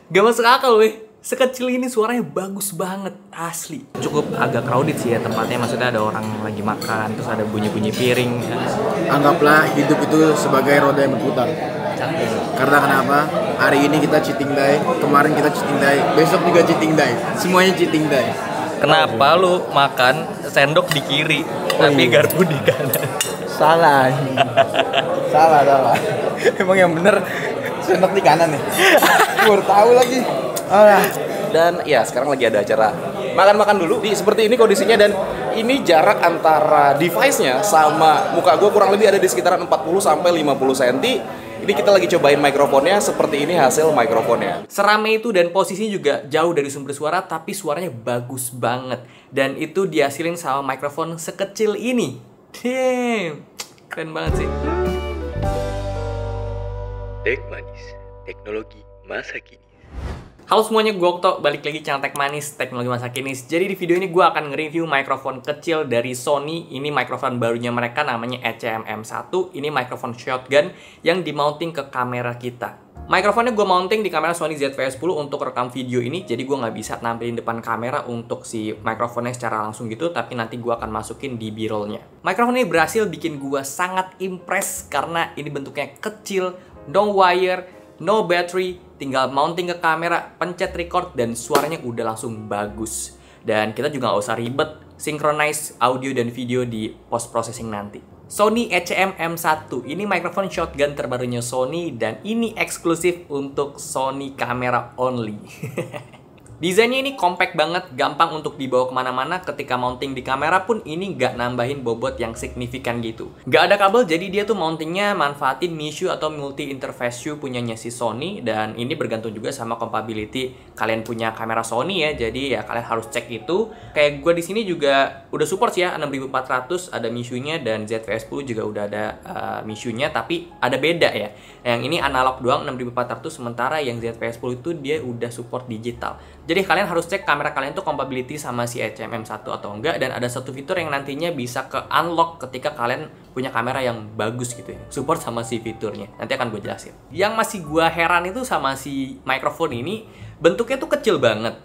Gak masuk akal weh. Sekecil ini suaranya bagus banget, asli. Cukup agak crowded sih ya tempatnya, maksudnya ada orang lagi makan, terus ada bunyi-bunyi piring ya. Anggaplah hidup itu sebagai roda yang berputar. Karena kenapa? Hari ini kita cheating day, kemarin kita cheating day, besok juga cheating day. Semuanya cheating day. Kenapa lu makan sendok di kiri, tapi garpu di kanan? Salah. salah. Emang yang bener sendok di kanan nih. Baru tahu lagi. Dan ya sekarang lagi ada acara makan-makan dulu di seperti ini kondisinya, dan ini jarak antara device-nya sama muka gue kurang lebih ada di sekitaran 40 sampai 50 cm. Ini kita lagi cobain mikrofonnya, seperti ini hasil mikrofonnya. Serame itu dan posisinya juga jauh dari sumber suara, tapi suaranya bagus banget. Dan itu dihasilin sama mikrofon sekecil ini. Damn, keren banget sih. Tech Manis, teknologi masa kini. Halo semuanya, gue Okto, balik lagi channel Tech Manis, teknologi masa kini. Jadi di video ini gue akan nge-review mikrofon kecil dari Sony. Ini mikrofon barunya mereka, namanya ECM M1. Ini mikrofon shotgun yang di-mounting ke kamera kita. Mikrofonnya gue mounting di kamera Sony ZV-10 untuk rekam video ini. Jadi gue nggak bisa nampilin depan kamera untuk si mikrofonnya secara langsung gitu, tapi nanti gue akan masukin di b-rollnya. Mikrofon ini berhasil bikin gue sangat impress karena ini bentuknya kecil, no wire, no battery, tinggal mounting ke kamera, pencet record, dan suaranya udah langsung bagus. Dan kita juga nggak usah ribet synchronize audio dan video di post processing nanti. Sony ECM M1, ini mikrofon shotgun terbarunya Sony, dan ini eksklusif untuk Sony kamera only. Desainnya ini compact banget, gampang untuk dibawa kemana-mana. Ketika mounting di kamera pun ini nggak nambahin bobot yang signifikan gitu. Nggak ada kabel, jadi dia tuh mountingnya manfaatin Mishu atau multi interface shoe punyanya si Sony. Dan ini bergantung juga sama compatibility kalian punya kamera Sony ya. Jadi ya kalian harus cek itu. Kayak gue di sini juga udah support sih ya, 6400 ada Mishu-nya, dan ZV-10 juga udah ada Mishu-nya, tapi ada beda ya. Yang ini analog doang 6400, sementara yang ZV-10 itu dia udah support digital. Jadi kalian harus cek kamera kalian tuh compatibility sama si ECM M1 atau enggak. Dan ada satu fitur yang nantinya bisa ke unlock ketika kalian punya kamera yang bagus gitu ya, support sama si fiturnya. Nanti akan gue jelasin. Yang masih gue heran itu sama si mikrofon ini, bentuknya tuh kecil banget.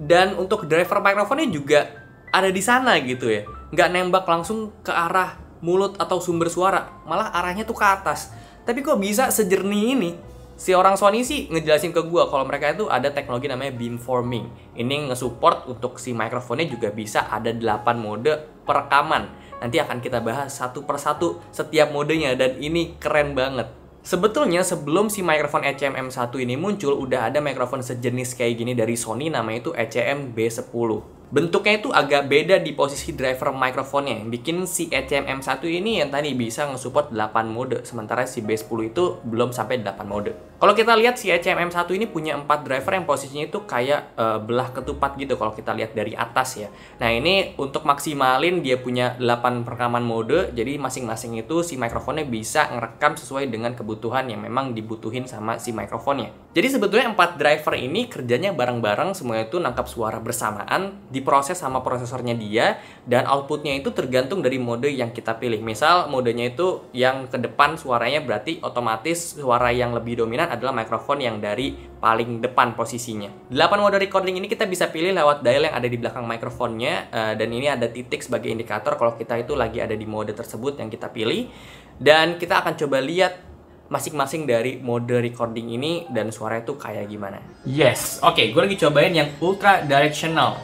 Dan untuk driver mikrofonnya juga ada di sana gitu ya, nggak nembak langsung ke arah mulut atau sumber suara, malah arahnya tuh ke atas. Tapi kok bisa sejernih ini? Si orang Sony sih ngejelasin ke gue kalau mereka itu ada teknologi namanya beamforming. Ini nge-support untuk si mikrofonnya juga bisa ada 8 mode perekaman. Nanti akan kita bahas satu persatu setiap modenya, dan ini keren banget. Sebetulnya sebelum si mikrofon ECM M1 ini muncul, udah ada mikrofon sejenis kayak gini dari Sony, namanya itu ECM B10. Bentuknya itu agak beda di posisi driver mikrofonnya, yang bikin si ECM M1 ini yang tadi bisa nge-support 8 mode, sementara si B10 itu belum sampai 8 mode. Kalau kita lihat si ECM M1 ini punya 4 driver yang posisinya itu kayak belah ketupat gitu kalau kita lihat dari atas ya. Nah ini untuk maksimalin dia punya 8 perekaman mode, jadi masing-masing itu si mikrofonnya bisa ngerekam sesuai dengan kebutuhan yang memang dibutuhin sama si mikrofonnya. Jadi sebetulnya 4 driver ini kerjanya bareng-bareng, semuanya itu nangkap suara bersamaan, diproses sama prosesornya dia, dan outputnya itu tergantung dari mode yang kita pilih. Misal modenya itu yang ke depan suaranya, berarti otomatis suara yang lebih dominan adalah mikrofon yang dari paling depan posisinya. 8 mode recording ini kita bisa pilih lewat dial yang ada di belakang mikrofonnya, dan ini ada titik sebagai indikator kalau kita itu lagi ada di mode tersebut yang kita pilih. Dan kita akan coba lihat masing-masing dari mode recording ini dan suara itu kayak gimana. Yes, oke, gue lagi cobain yang ultra directional.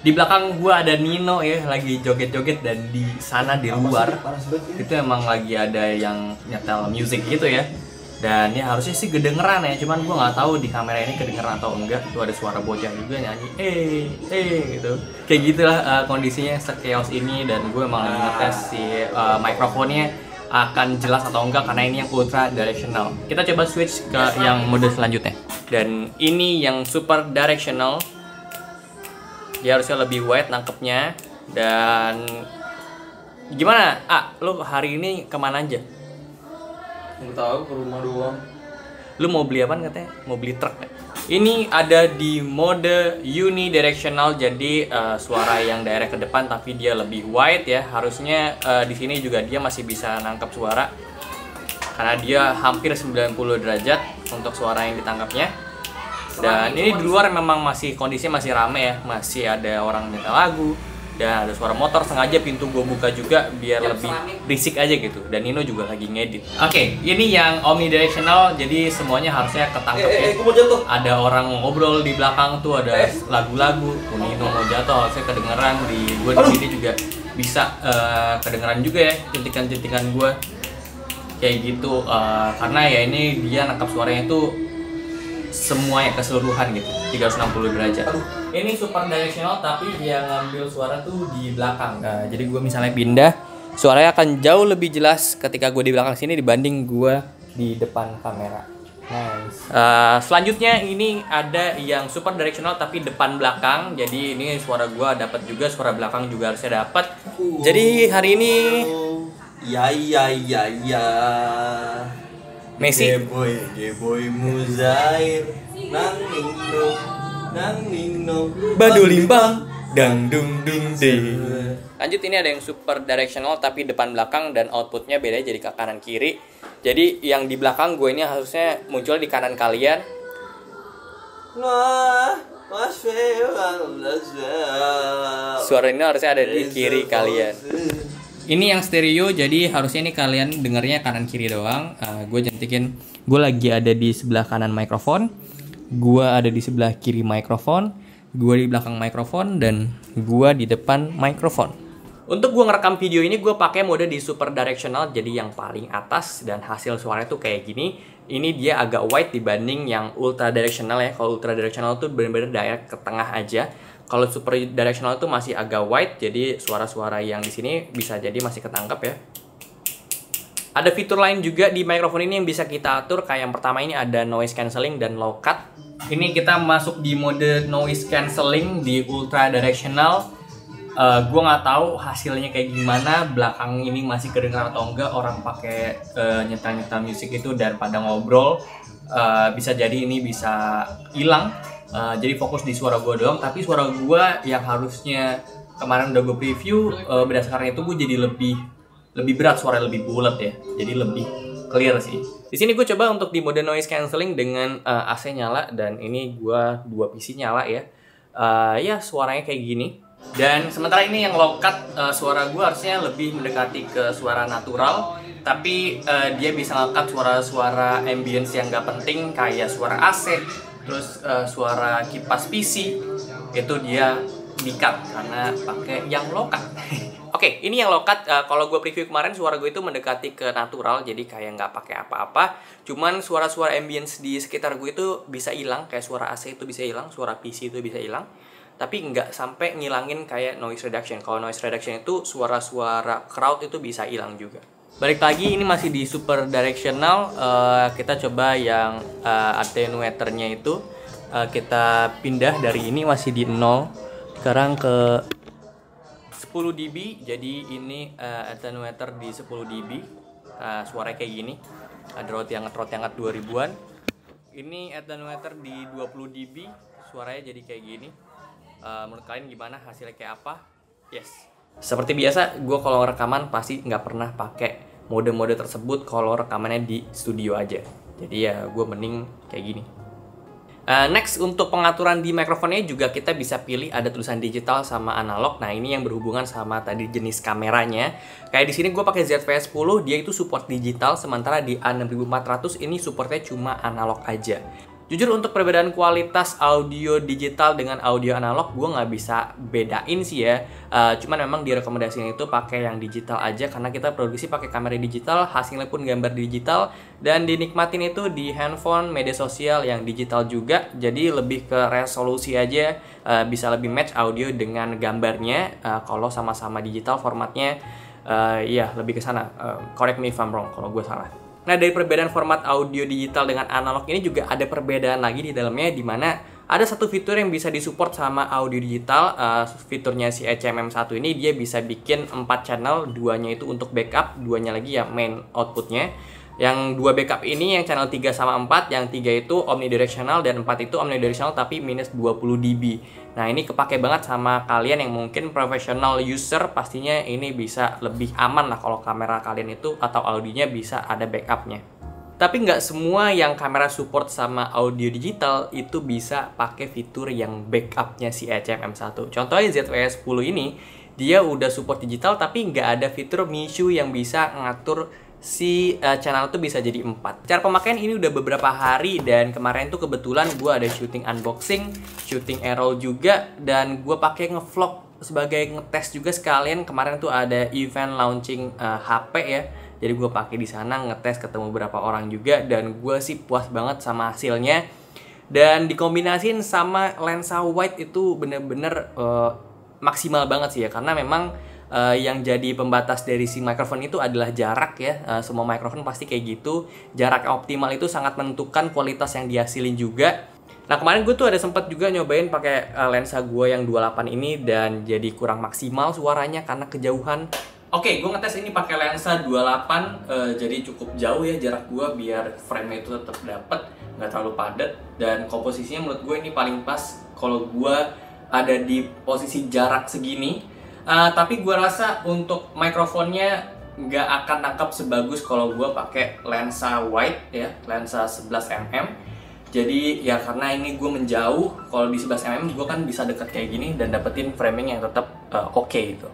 Di belakang gue ada Nino ya, lagi joget-joget, dan di sana di luar itu emang lagi ada yang nyetel music gitu ya. Dan ya harusnya sih kedengeran ya, cuman gue nggak tahu di kamera ini kedengeran atau enggak. Tuh ada suara bocah juga nyanyi gitu. Kayak gitulah kondisinya se-chaos ini, dan gue emang lagi ngetes si mikrofonnya akan jelas atau enggak karena ini yang ultra directional. Kita coba switch ke yang mode selanjutnya. Dan ini yang super directional. Dia harusnya lebih wide nangkepnya. Dan gimana? Lu hari ini kemana aja? Nggak tahu, ke rumah doang. Lu mau beli apaan katanya? Mau beli truk ya? Ini ada di mode unidirectional, jadi suara yang direct ke depan tapi dia lebih wide ya. Harusnya di sini juga dia masih bisa nangkep suara karena dia hampir 90 derajat untuk suara yang ditangkapnya. Dan ini di luar memang masih kondisinya masih rame ya, masih ada orang nyetel lagu dan ada suara motor. Sengaja pintu gue buka juga biar lebih berisik aja gitu. Dan Nino juga lagi ngedit. Oke, ini yang omnidirectional, jadi semuanya harusnya ketangkep ya. Ada orang ngobrol di belakang tuh, ada lagu-lagu. Nino mau jatuh harusnya kedengeran. Di gue di sini juga bisa kedengeran juga ya centikan-centikan gue kayak gitu. Karena ya ini dia nangkap suaranya itu semuanya keseluruhan gitu 360 derajat. Ini super directional tapi dia ngambil suara tuh di belakang. Nah, jadi gue misalnya pindah, suaranya akan jauh lebih jelas ketika gue di belakang sini dibanding gue di depan kamera. Nice. Selanjutnya ini ada yang super directional tapi depan belakang. Jadi ini suara gue dapat juga, suara belakang juga harusnya dapat. Jadi hari ini ya Messi Geboy Muzair nang ningno Badu limbang dang dung dung deh. Lanjut, ini ada yang super directional tapi depan belakang dan outputnya beda jadi ke kanan kiri. Jadi yang di belakang gue ini harusnya muncul di kanan kalian. Suara ini harusnya ada di kiri kalian. Ini yang stereo, jadi harusnya ini kalian dengarnya kanan kiri doang. Gue jentikin, gue lagi ada di sebelah kanan mikrofon, gue ada di sebelah kiri mikrofon, gue di belakang mikrofon, dan gue di depan mikrofon. Untuk gue ngerekam video ini gue pakai mode di super directional, jadi yang paling atas, dan hasil suaranya tuh kayak gini. Ini dia agak wide dibanding yang ultra directional ya. Kalau ultra directional tuh bener-bener direct ke tengah aja. Kalau super directional itu masih agak wide, jadi suara-suara yang di sini bisa jadi masih ketangkep ya. Ada fitur lain juga di mikrofon ini yang bisa kita atur. Kayak yang pertama ini ada noise cancelling dan low cut. Ini kita masuk di mode noise cancelling di ultra directional. Gue nggak tahu hasilnya kayak gimana. Belakang ini masih kedengeran atau enggak orang pakai nyetel-nyetel musik itu dan pada ngobrol. Bisa jadi ini bisa hilang. Jadi fokus di suara gue doang, tapi suara gue yang harusnya kemarin udah gue preview, berdasarkan itu gue jadi lebih berat, suara lebih bulat ya, jadi lebih clear sih. Di sini gue coba untuk di mode noise cancelling dengan AC nyala, dan ini gue 2 PC nyala ya. Ya suaranya kayak gini. Dan sementara ini yang low cut, suara gue harusnya lebih mendekati ke suara natural, tapi dia bisa nge-cut suara-suara ambience yang gak penting kayak suara AC. Terus suara kipas PC itu dia di-cut karena pakai yang low cut. Oke, ini yang low cut. Kalau gue preview kemarin suara gue itu mendekati ke natural, jadi kayak nggak pakai apa-apa. Cuman suara-suara ambience di sekitar gue itu bisa hilang, kayak suara AC itu bisa hilang, suara PC itu bisa hilang. Tapi nggak sampai ngilangin kayak noise reduction. Kalau noise reduction itu suara-suara crowd itu bisa hilang juga. Balik lagi, ini masih di super directional. Kita coba yang attenuatornya itu kita pindah dari ini masih di 0 sekarang ke 10 dB. Jadi ini attenuator di 10 dB. Suaranya kayak gini. Ada rot yang 2000-an. Ini attenuator di 20 dB. Suaranya jadi kayak gini. Menurut kalian gimana, hasilnya kayak apa? Yes. Seperti biasa, gue kalau rekaman pasti nggak pernah pakai mode-mode tersebut kalau rekamannya di studio aja. Jadi ya gue mending kayak gini. Next, untuk pengaturan di mikrofonnya juga kita bisa pilih ada tulisan digital sama analog. Nah ini yang berhubungan sama tadi jenis kameranya. Kayak di sini gue pakai ZV-10, dia itu support digital, sementara di A6400 ini supportnya cuma analog aja. Jujur untuk perbedaan kualitas audio digital dengan audio analog gue nggak bisa bedain sih ya. Cuman memang direkomendasiin itu pakai yang digital aja karena kita produksi pakai kamera digital, hasilnya pun gambar digital, dan dinikmatin itu di handphone, media sosial yang digital juga. Jadi lebih ke resolusi aja, bisa lebih match audio dengan gambarnya. Kalau sama-sama digital formatnya, ya lebih ke sana. Correct me if I'm wrong kalau gue salah. Nah, dari perbedaan format audio digital dengan analog ini juga ada perbedaan lagi di dalamnya, di mana ada satu fitur yang bisa disupport sama audio digital. Fiturnya si HMM1 ini dia bisa bikin 4 channel, 2-nya itu untuk backup, 2-nya lagi ya main outputnya. Yang 2 backup ini yang channel 3 sama 4, yang 3 itu omnidirectional dan 4 itu omnidirectional tapi minus 20 dB. Nah, ini kepake banget sama kalian yang mungkin professional user, pastinya ini bisa lebih aman lah kalau kamera kalian itu atau audionya bisa ada backupnya. Tapi nggak semua yang kamera support sama audio digital itu bisa pakai fitur yang backupnya si HMM1. Contohnya ZV-E10 ini, dia udah support digital tapi nggak ada fitur Mishu yang bisa ngatur si channel itu bisa jadi 4. Cara pemakaian ini udah beberapa hari, dan kemarin tuh kebetulan gue ada syuting unboxing, syuting A-roll juga, dan gue pakai ngevlog sebagai ngetes juga sekalian. Kemarin tuh ada event launching HP ya. Jadi gue pakai di sana ngetes, ketemu beberapa orang juga, dan gue sih puas banget sama hasilnya. Dan dikombinasiin sama lensa wide itu bener-bener maksimal banget sih ya, karena memang yang jadi pembatas dari si mikrofon itu adalah jarak ya. Semua mikrofon pasti kayak gitu. Jarak optimal itu sangat menentukan kualitas yang dihasilin juga. Nah kemarin gue tuh ada sempat juga nyobain pakai lensa gue yang 28 ini, dan jadi kurang maksimal suaranya karena kejauhan. Oke, gue ngetes ini pakai lensa 28, jadi cukup jauh ya jarak gue biar frame itu tetap dapet, nggak terlalu padat, dan komposisinya menurut gue ini paling pas kalau gue ada di posisi jarak segini. Tapi gue rasa untuk mikrofonnya nggak akan nangkap sebagus kalau gue pakai lensa wide ya, lensa 11 mm. Jadi ya karena ini gue menjauh, kalau di 11 mm gue kan bisa deket kayak gini dan dapetin framing yang tetap oke gitu.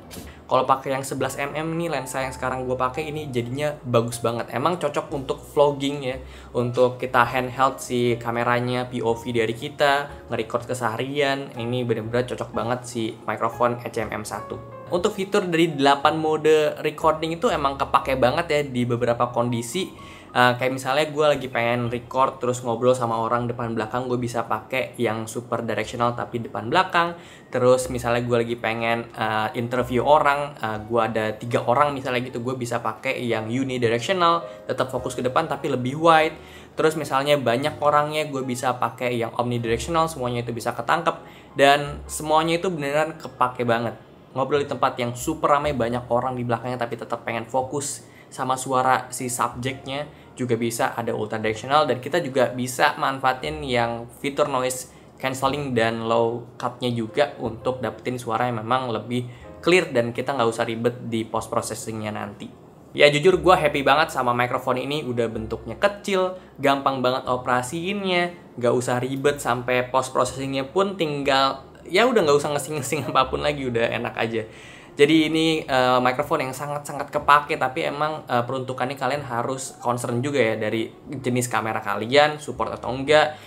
Kalau pakai yang 11 mm nih, lensa yang sekarang gue pakai ini jadinya bagus banget. Emang cocok untuk vlogging ya, untuk kita handheld si kameranya, POV dari kita, nge-record keseharian. Ini bener-bener cocok banget si mikrofon HMM1. Untuk fitur dari 8 mode recording itu emang kepake banget ya di beberapa kondisi. Kayak misalnya gue lagi pengen record terus ngobrol sama orang depan belakang, gue bisa pakai yang super directional tapi depan belakang. Terus misalnya gue lagi pengen interview orang, gue ada 3 orang misalnya gitu, gue bisa pakai yang unidirectional, tetap fokus ke depan tapi lebih wide. Terus misalnya banyak orangnya, gue bisa pakai yang omnidirectional, semuanya itu bisa ketangkep, dan semuanya itu beneran kepake banget. Ngobrol di tempat yang super ramai, banyak orang di belakangnya tapi tetap pengen fokus sama suara si subjeknya, juga bisa ada ultra directional, dan kita juga bisa manfaatin yang fitur noise cancelling dan low cut-nya juga untuk dapetin suara yang memang lebih clear dan kita nggak usah ribet di post processingnya nanti. Ya jujur gue happy banget sama mikrofon ini, udah bentuknya kecil, gampang banget operasiinnya, nggak usah ribet sampai post processingnya pun tinggal ya udah nggak usah ngesing-ngesing apapun lagi, udah enak aja. Jadi ini mikrofon yang sangat-sangat kepake, tapi emang peruntukannya kalian harus concern juga ya dari jenis kamera kalian, support atau enggak,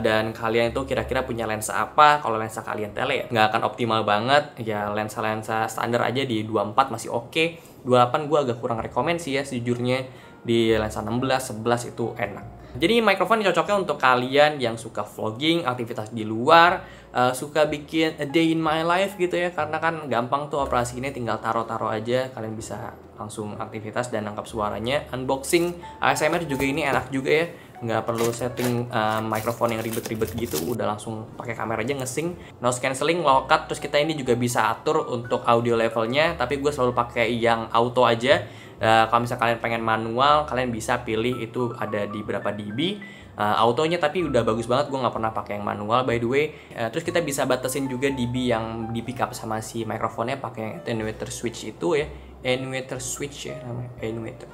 dan kalian itu kira-kira punya lensa apa. Kalau lensa kalian tele ya nggak akan optimal banget, ya lensa-lensa standar aja di 24 masih oke. 28 gue agak kurang rekomend sih ya sejujurnya, di lensa 16, 11 itu enak. Jadi mikrofon ini cocoknya untuk kalian yang suka vlogging, aktivitas di luar, suka bikin a day in my life gitu ya, karena kan gampang tuh operasi ini, tinggal taruh-taruh aja, kalian bisa langsung aktivitas dan nangkap suaranya. Unboxing, ASMR juga ini enak juga ya, nggak perlu setting mikrofon yang ribet-ribet gitu, udah langsung pakai kamera aja ngesing. Noise cancelling, low cut, terus kita ini juga bisa atur untuk audio levelnya, tapi gue selalu pakai yang auto aja. Kalau misalnya kalian pengen manual, kalian bisa pilih itu ada di berapa dB autonya, tapi udah bagus banget, gue nggak pernah pakai yang manual by the way. Terus kita bisa batasin juga dB yang di pick up sama si mikrofonnya pakai yang attenuator switch itu ya, attenuator switch ya namanya, attenuator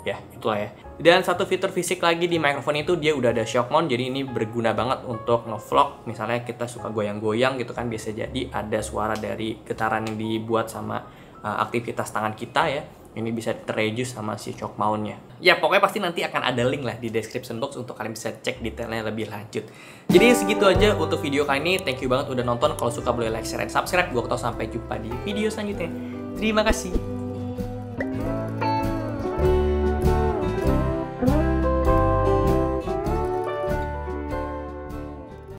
ya itulah ya. Dan satu fitur fisik lagi di mikrofon itu, dia udah ada shock mount, jadi ini berguna banget untuk ngevlog. Misalnya kita suka goyang-goyang gitu kan, bisa jadi ada suara dari getaran yang dibuat sama aktivitas tangan kita ya. Ini bisa terreduce sama si shock mount-nya. Ya pokoknya pasti nanti akan ada link lah di description box untuk kalian bisa cek detailnya lebih lanjut. Jadi segitu aja untuk video kali ini. Thank you banget udah nonton. Kalau suka boleh like, share, dan subscribe. Gue sampai jumpa di video selanjutnya. Terima kasih.